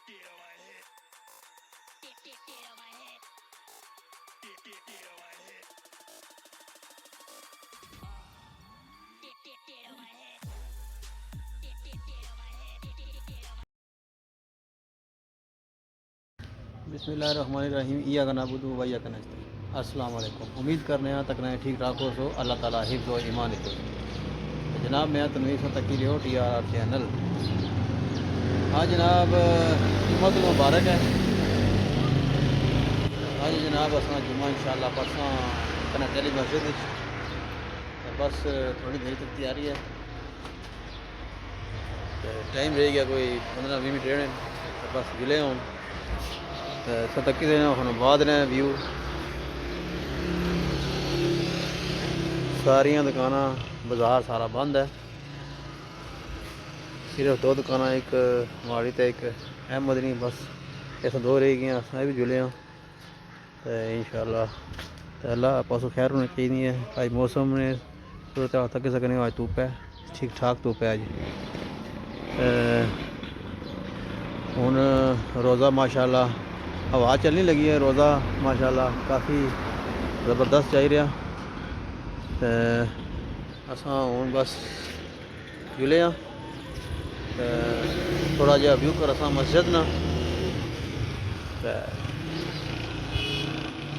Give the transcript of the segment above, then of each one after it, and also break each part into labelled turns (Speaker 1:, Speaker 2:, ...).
Speaker 1: بسم اللہ الرحمن الرحیم ایاک نعبد و ایاک نستعین۔ السلام علیکم، امید کرنے ہیں تک رہے ٹھیک ٹھاک ہو سو اللہ تعالیٰ حفظ و ایمان دے۔ جناب میں تنویر سے تقیر ہو ٹی آر آر چینل۔ ہاں جناب جمعہ مبارک ہے۔ آج جناب اصل جمعہ انشاءاللہ پرسوں کنا ٹیلی مسجد بس تھوڑی دیر تک تیاری ہے، ٹائم رہ گیا کوئی 15-20 منٹ رہنے بس گلے ہوں ستکی دینا ہوں بعد نے ویو ساریاں دکاناں بازار سارا بند ہے، صرف 2 دکاناں ایک ماڑی تے ایک احمدنی بس اس 2 رہ گئیں، اساں بھی جلے ہاں انشاءاللہ اللہ پاسو خیر ہونا چاہیے۔ آج موسم نے صورت حال تک سکنے آج دھوپ ہے، ٹھیک ٹھاک دھوپ ہے۔ آج ہوں روزہ ماشاءاللہ ہوا چلنے لگی ہے، روزہ ماشاءاللہ کافی زبردست چاہی رہا۔ اساں ہوں بس جلے ہاں تھوڑا جہا ویو کر اساں مسجد نا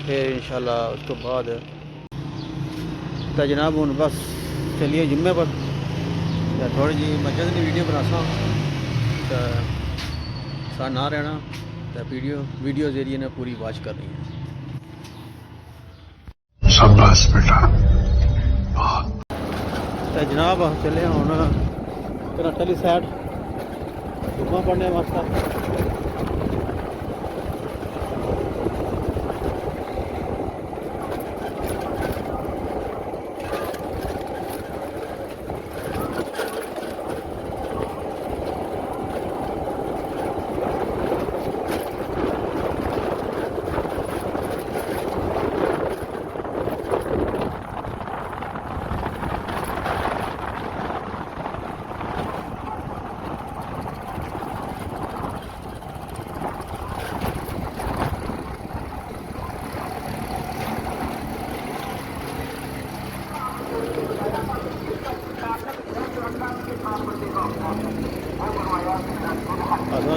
Speaker 1: پھر انشاءاللہ اس تو بعد تو جناب ہوں بس چلیے جمعے پر تھوڑی جی مسجد کی ویڈیو بناساں تو ساتھ نہ رہنا تو ویڈیو ذریعے نے پوری واچ کرنی ہے۔
Speaker 2: شاباش بیٹا۔
Speaker 1: تو جناب چلے ہوں کراٹلی سائڈ جمعہ پڑھنے واسطہ۔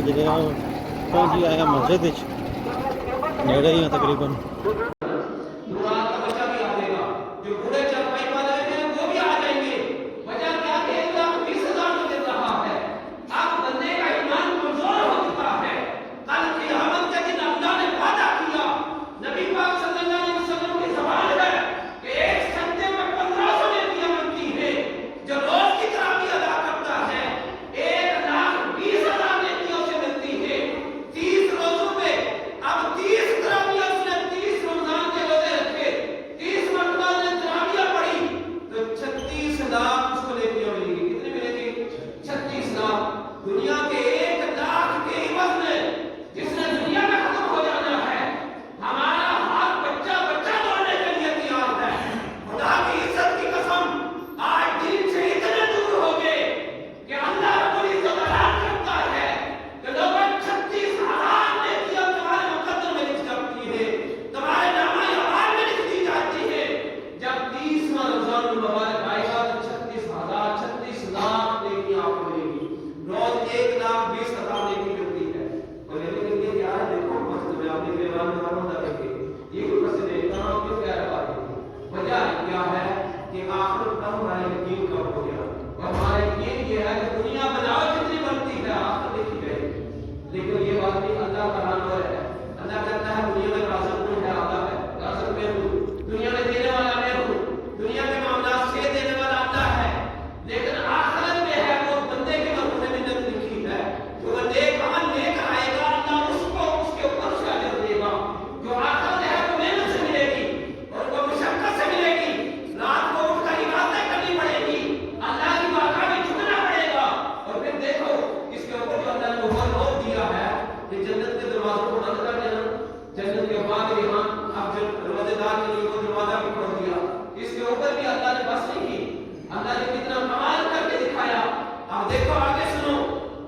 Speaker 1: جگہ پہنچی آیا مسجد نیڑے ہی ہیں تقریباً۔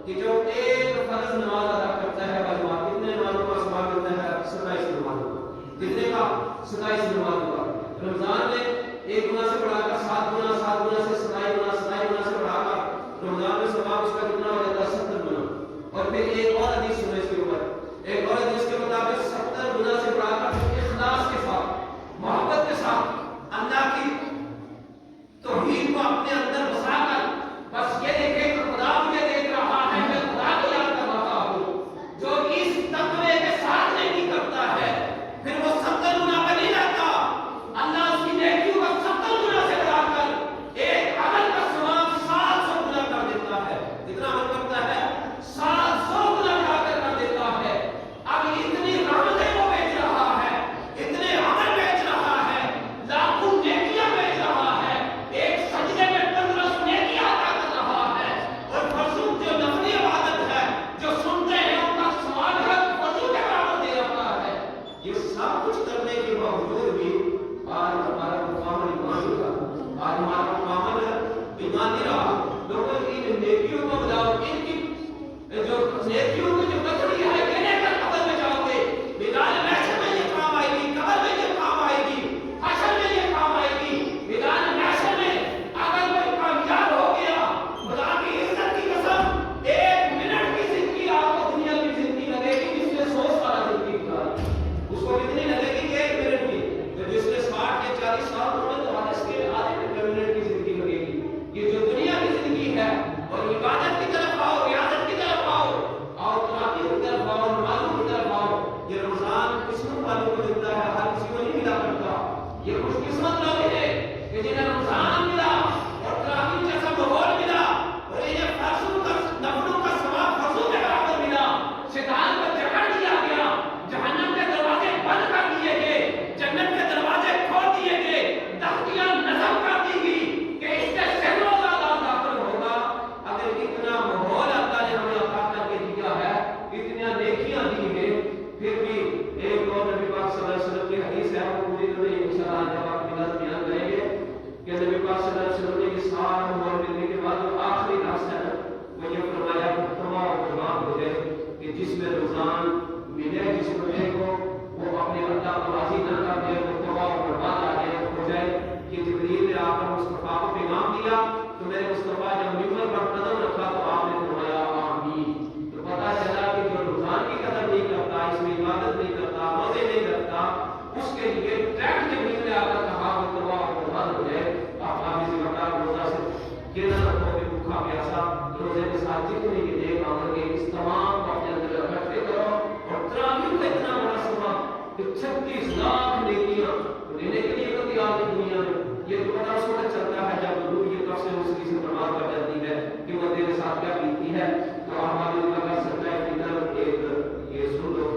Speaker 3: کہ جو ایک فرض نماز ادا کرتا ہے
Speaker 1: 27 نمازوں کا. رمضان میں 1 گنا سے بڑھا کر 7 گنا، 7 گنا سے 27 گنا، 27 گنا سے بڑھا کر رمضان میں ثواب اس کا کتنا ہو جاتا ہے؟ 70 گنا. اور پھر ایک اور حدیث سنو اس کے اوپر، ایک اور حدیث کے مطابق 70 گنا سے بڑھا کر اخلاص کے ساتھ، محبت کے ساتھ اللہ کی توحید کو اپنے اندر بسا کر بس یہ دیکھے کہ خدا مجھے دیکھ رہا ہے، میں خدا کو یاد کر رہا ہوں. جو اس تقوی کے ساتھ نہیں کرتا ہے پھر وہ 70 گنا پہ نہیں رہتا. اللہ اس کی نیکیوں کا 70 گنا سے بڑھا کر ایک عمل کا ثواب 700 گنا کر دیتا ہے. کتنا عمل کرتا ہے؟ 700 گنا کر دیتا ہے. اب اتنی رحمتیں وہ بیچ رہا ہے، اتنے عمل بیچ رہا ہے، لاکھوں نیکیاں بیچ رہا ہے، ایک سجدے میں 1500 نیکیاں عطا کر رہا ہے. اور فرضوں جو نفلی عبادت ہے جو سنتے ہیں ان کا ثواب ہے فرضوں کے برابر دے رہا ہے. یہ سب کچھ کرنے کے باوجود بھی آج ہمارا مقام ایمان نہیں رہا، آج ہمارا مقام ایمان نہیں رہا. لوگوں ان نیکیوں کو بجاؤ، ان کی جو نیکیوں کی جو کچڑی ہے کہنے کر قبر میں جاؤ گے، میدان محشر میں یہ کام آئے گی، قبر میں یہ کام آئے گی، حشر میں یہ کام آئے گی. میدان محشر میں اگر کوئی کامیاب ہو گیا، خدا کی عزت کی قسم 1 منٹ کی زندگی آپ کو دنیا کی زندگی لگے گی جس نے 100 سال زندگی گزاری. اس کو کتنی لگے گی؟ 1 منٹ کی. تو جس نے 60 یا 40 سال ہوئے تو اس کے آدھے منٹ کی زندگی لگے گی. یہ جو دنیا کی زندگی ہے اور عبادت کی طرف آؤ، ریاضت کی طرف آؤ، اور تراویح کی طرف آؤ، نمازوں کی طرف آؤ. یہ رمضان قسمت والوں کو ملتا ہے، ہر کسی کو نہیں ملا کرتا. یہ خوش قسمت لوگ ہیں کہ جنہیں رمضان ملا اور تراویح جیسا ماحول ملا اور انہیں فرضوں کا نفلوں کا ثواب فرضوں کے برابر ملا. شیطان کو جکڑ دیا گیا، جہنم کے دروازے بند کر دیے گئے، جنت کے دروازے کھول دیے گئے، تختیاں نصب کر دی گئی کہ اس سے سینکڑوں زیادہ داخل ہوگا. اگر اتنا ماحول اللہ نے ہمیں عطا کر کے دیا ہے، اتنی نیکیاں دی ہیں، پھر بھی ایک اور نبی پاک صلی اللہ علیہ وسلم کی حدیث ہے، وہ پوری طرح انشاءاللہ جب آپ کی بات بیان کریں گے کہ نبی پاک صلی اللہ علیہ وسلم نے اس سال ماحول ملنے کے بعد جو آخری لفظ ہے وہ یہ فرمایا کہ تمام برباد ہو جائے کہ جس میں رمضان ملے جس بندے کو وہ اپنے اللہ کو راضی نہ کر دے، وہ تمام برباد آ جائے ہو جائے. کہ جبریل نے آ کر مصطفیٰ کو پیغام دیا تو میرے مصطفیٰ جب ممبر پر قدم رکھا تو آپ نے فرمایا آمین. تو پتہ چلا کہ جو رمضان کی قدر نہیں کرتا، اس میں عبادت نہیں کرتا، مزے نہیں کرتا، اس کے لیے ڈائریکٹ جبریل نے آ کر کہا وہ تمام برباد ہو جائے. آپ اس مقدار روزہ سے کہنا رکھو کہ بھوکا پیاسا روزے کے ساتھ جتنے بھی نیک عمل کے اس تمام کو اپنے اندر اکٹھے کرو. اور تراویح کا اتنا بڑا ثواب کہ 36 لاکھ نیکیاں دینے کے لیے کوئی تیار نہیں دنیا میں. یہ تو پتہ اس وقت چلتا ہے جب روح یہ کب سے اس کی سے برباد کر جاتی ہے کہ وہ تیرے ساتھ کیا بیتی ہے. تو ہمارے اللہ کا سکتا ہے کہ ادھر ایک یہ سن لو.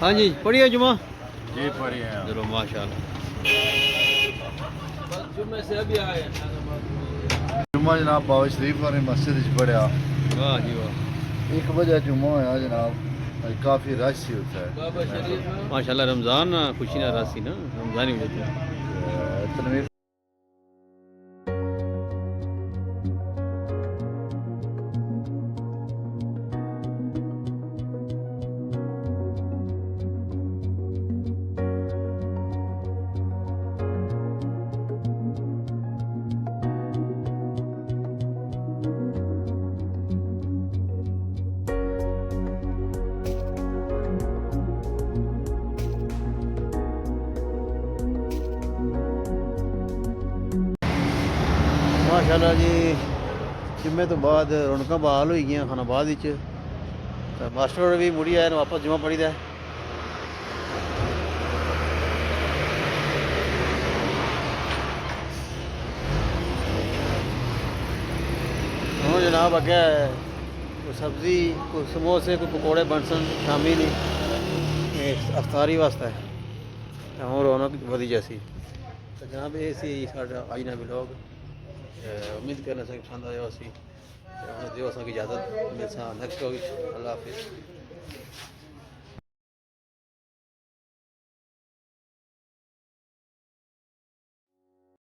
Speaker 1: ہاں جی پڑھیے جمعہ
Speaker 2: جی پڑھیے
Speaker 1: چلو ماشاء اللہ.
Speaker 2: جمعہ جناب باوی شریف والے مسجد پڑھیا.
Speaker 1: واہ جی واہ.
Speaker 2: 1 بجے جمعہ ہویا جناب. کافی رش ہی ہوتا ہے
Speaker 1: ماشاءاللہ رمضان خوشی نہ راسی نا رمضان ہی ہوتی ہے
Speaker 2: تنویر
Speaker 1: ماشاءاللہ جی جمعے تو بعد رونقاں بحال ہوئی گئی خان آباد ماسٹر بھی مڑی آئے واپس جمعہ پڑھی دا ہوں جناب اگے کوئی سبزی کوئی سموسے کوئی پکوڑے بن سن شامی نہیں افطاری واسطے ہوں رونق ودی جیسی تو جناب یہ سی ساڈا اج دا ولاگ امید کرنا سا پسند آیا سی دیو اجازت ملسا نیکسٹ ولاگ اللہ حافظ